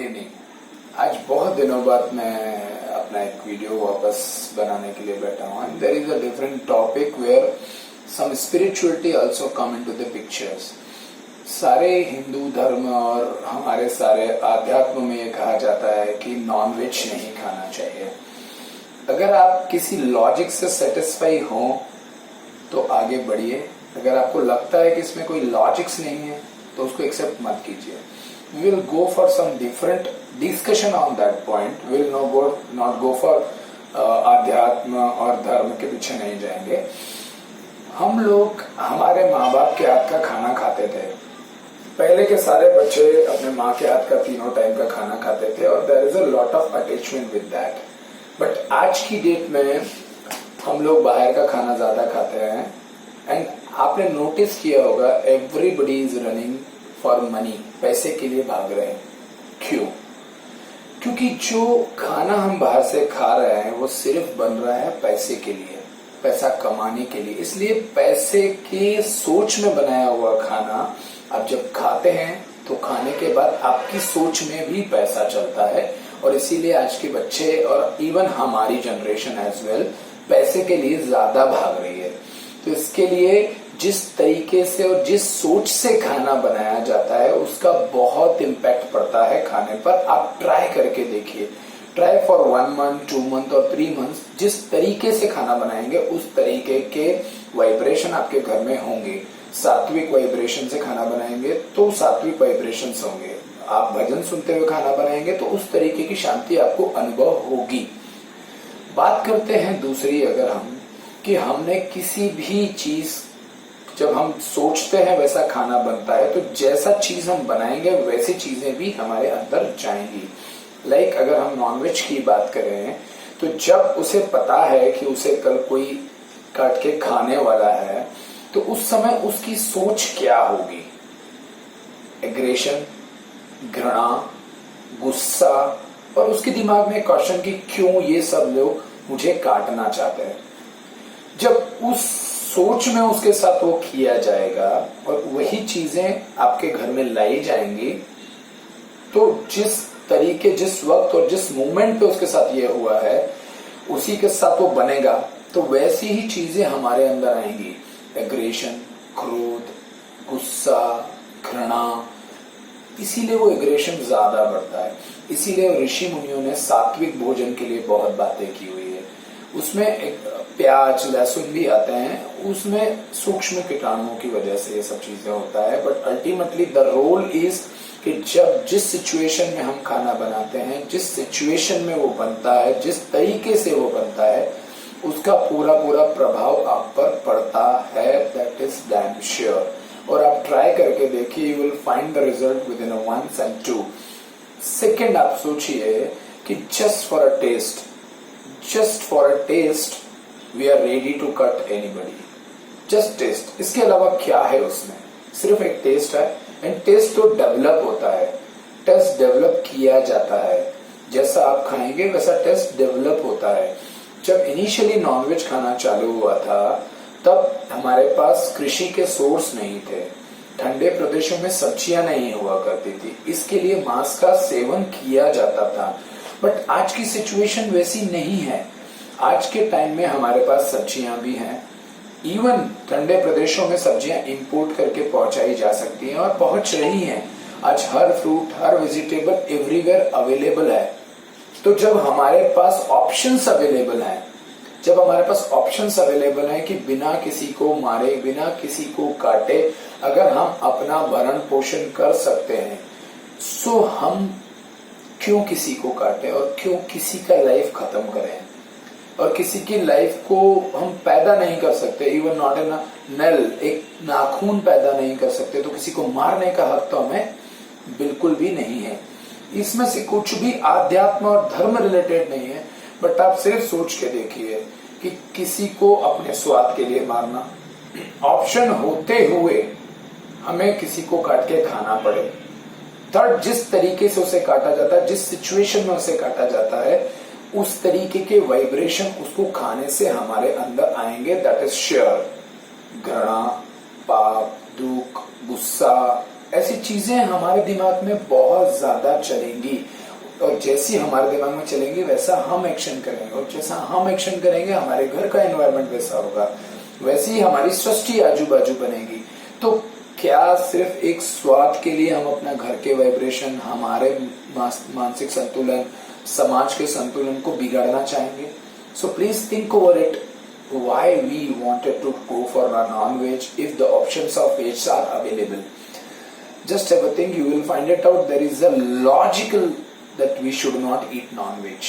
Evening. आज बहुत दिनों बाद मैं अपना एक वीडियो वापस बनाने के लिए बैठा हूँ and there is a different topic where some spirituality also come into the pictures. सारे हिंदू धर्म और हमारे सारे आध्यात्म में ये कहा जाता है कि नॉनवेज नहीं खाना चाहिए। अगर आप किसी लॉजिक से सेटिस्फाई हो तो आगे बढ़िए। अगर आपको लगता है कि इसमें कोई लॉजिक्स नहीं है तो उसको एक्सेप्ट मत कीजिए। We will go for some different discussion on that point. We will not go for आध्यात्म और धर्म के पीछे नहीं जाएंगे। हम लोग हमारे माँ बाप के हाथ का खाना खाते थे। पहले के सारे बच्चे अपने माँ के हाथ का तीनों टाइम का खाना खाते थे और there is a lot of attachment with that. But आज की डेट में हम लोग बाहर का खाना ज्यादा खाते हैं एंड आपने नोटिस किया होगा everybody is running for money, पैसे के लिए भाग रहे हैं। क्यों? क्योंकि जो खाना हम बाहर से खा रहे हैं वो सिर्फ बन रहा है पैसे के लिए, पैसा कमाने के लिए। इसलिए पैसे के सोच में बनाया हुआ खाना आप जब खाते हैं तो खाने के बाद आपकी सोच में भी पैसा चलता है और इसीलिए आज के बच्चे और इवन हमारी जनरेशन एज वेल पैसे के लिए ज्यादा भाग रही है। तो इसके लिए जिस तरीके से और जिस सोच से खाना बनाया जाता है उसका बहुत इम्पैक्ट पड़ता है खाने पर। आप ट्राई करके देखिए, ट्राई फॉर 1 मंथ 2 मंथ और 3 मंथ। जिस तरीके से खाना बनाएंगे उस तरीके के वाइब्रेशन आपके घर में होंगे। सात्विक वाइब्रेशन से खाना बनाएंगे तो सात्विक वाइब्रेशन होंगे। आप भजन सुनते हुए खाना बनाएंगे तो उस तरीके की शांति आपको अनुभव होगी। बात करते हैं दूसरी, अगर हम कि हमने किसी भी चीज जब हम सोचते हैं वैसा खाना बनता है तो जैसा चीज हम बनाएंगे वैसी चीजें भी हमारे अंदर जाएंगी। लाइक अगर हम नॉनवेज की बात करें तो जब उसे पता है कि उसे कल कोई काट के खाने वाला है तो उस समय उसकी सोच क्या होगी? एग्रेशन, घृणा, गुस्सा और उसके दिमाग में क्वेश्चन कि क्यों ये सब लोग मुझे काटना चाहते हैं। जब उस सोच में उसके साथ वो किया जाएगा और वही चीजें आपके घर में लाई जाएंगी तो जिस तरीके, जिस वक्त और जिस मोमेंट पे उसके साथ ये हुआ है उसी के साथ वो बनेगा तो वैसी ही चीजें हमारे अंदर आएंगी। एग्रेशन, क्रोध, गुस्सा, घृणा। इसीलिए वो एग्रेशन ज्यादा बढ़ता है। इसीलिए ऋषि मुनियों ने सात्विक भोजन के लिए बहुत बातें की हुई है। उसमें एक प्याज, लहसुन भी आते हैं, उसमें सूक्ष्म कीटाणुओं की वजह से ये सब चीजें होता है। But ultimately the role is कि जब जिस सिचुएशन में हम खाना बनाते हैं, जिस सिचुएशन में वो बनता है, जिस तरीके से वो बनता है उसका पूरा पूरा प्रभाव आप पर पड़ता है। That is damn sure. और आप ट्राई करके देखिए, you will find the result within 1 and 2 second. आप सोचिए कि just for a test we are ready to cut anybody. Just test, इसके अलावा क्या है उसमें? सिर्फ एक टेस्ट है एंड टेस्ट तो डेवलप होता है। टेस्ट डेवलप किया जाता है, जैसा आप खाएंगे वैसा टेस्ट डेवलप होता है। जब इनिशियली नॉनवेज खाना चालू हुआ था तब हमारे पास कृषि के सोर्स नहीं थे, ठंडे प्रदेशों में सब्जियां नहीं हुआ करती थी, इसके लिए मांस का सेवन किया जाता था। बट आज की सिचुएशन वैसी नहीं है। आज के टाइम में हमारे पास सब्जियां भी हैं, इवन ठंडे प्रदेशों में सब्जियां इंपोर्ट करके पहुंचाई जा सकती हैं और पहुंच रही हैं। आज हर फ्रूट, हर वेजिटेबल एवरीवेयर अवेलेबल है। तो जब हमारे पास ऑप्शंस अवेलेबल हैं, जब हमारे पास ऑप्शंस अवेलेबल हैं कि बिना किसी को मारे, बिना किसी को काटे अगर हम अपना भरण पोषण कर सकते हैं सो हम क्यों किसी को काटें और क्यों किसी का लाइफ खत्म करें? और किसी की लाइफ को हम पैदा नहीं कर सकते, इवन नॉट इन नेल, एक नाखून पैदा नहीं कर सकते, तो किसी को मारने का हक तो हमें बिल्कुल भी नहीं है। इसमें से कुछ भी आध्यात्म और धर्म रिलेटेड नहीं है। बट आप सिर्फ सोच के देखिए कि किसी को अपने स्वाद के लिए मारना, ऑप्शन होते हुए हमें किसी को काट के खाना पड़े। थर्ड, जिस तरीके से उसे काटा जाता है, जिस सिचुएशन में उसे काटा जाता है उस तरीके के वाइब्रेशन उसको खाने से हमारे अंदर आएंगे। That is sure. घृणा, पाप, दुख, गुस्सा, ऐसी चीजें हमारे दिमाग में बहुत ज्यादा चलेंगी, और जैसी हमारे दिमाग में चलेंगी वैसा हम एक्शन करेंगे, और जैसा हम एक्शन करेंगे हमारे घर का एनवायरनमेंट वैसा होगा, वैसी ही हमारी सृष्टि आजू बाजू बनेगी। तो क्या सिर्फ एक स्वाद के लिए हम अपना घर के वाइब्रेशन, हमारे मानसिक संतुलन, समाज के संतुलन को बिगाड़ना चाहेंगे? So please think over it, why we wanted to go for a non-veg if the options of veg are available. Just have a think, you will find it out. There is a logical that we should not eat non-veg.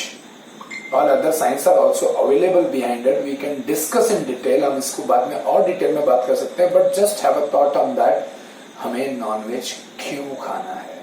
All other science are also available behind it. We can discuss in detail. हम इसको बाद में और detail में बात कर सकते हैं, but just have a thought on that. हमें non-veg क्यों खाना है?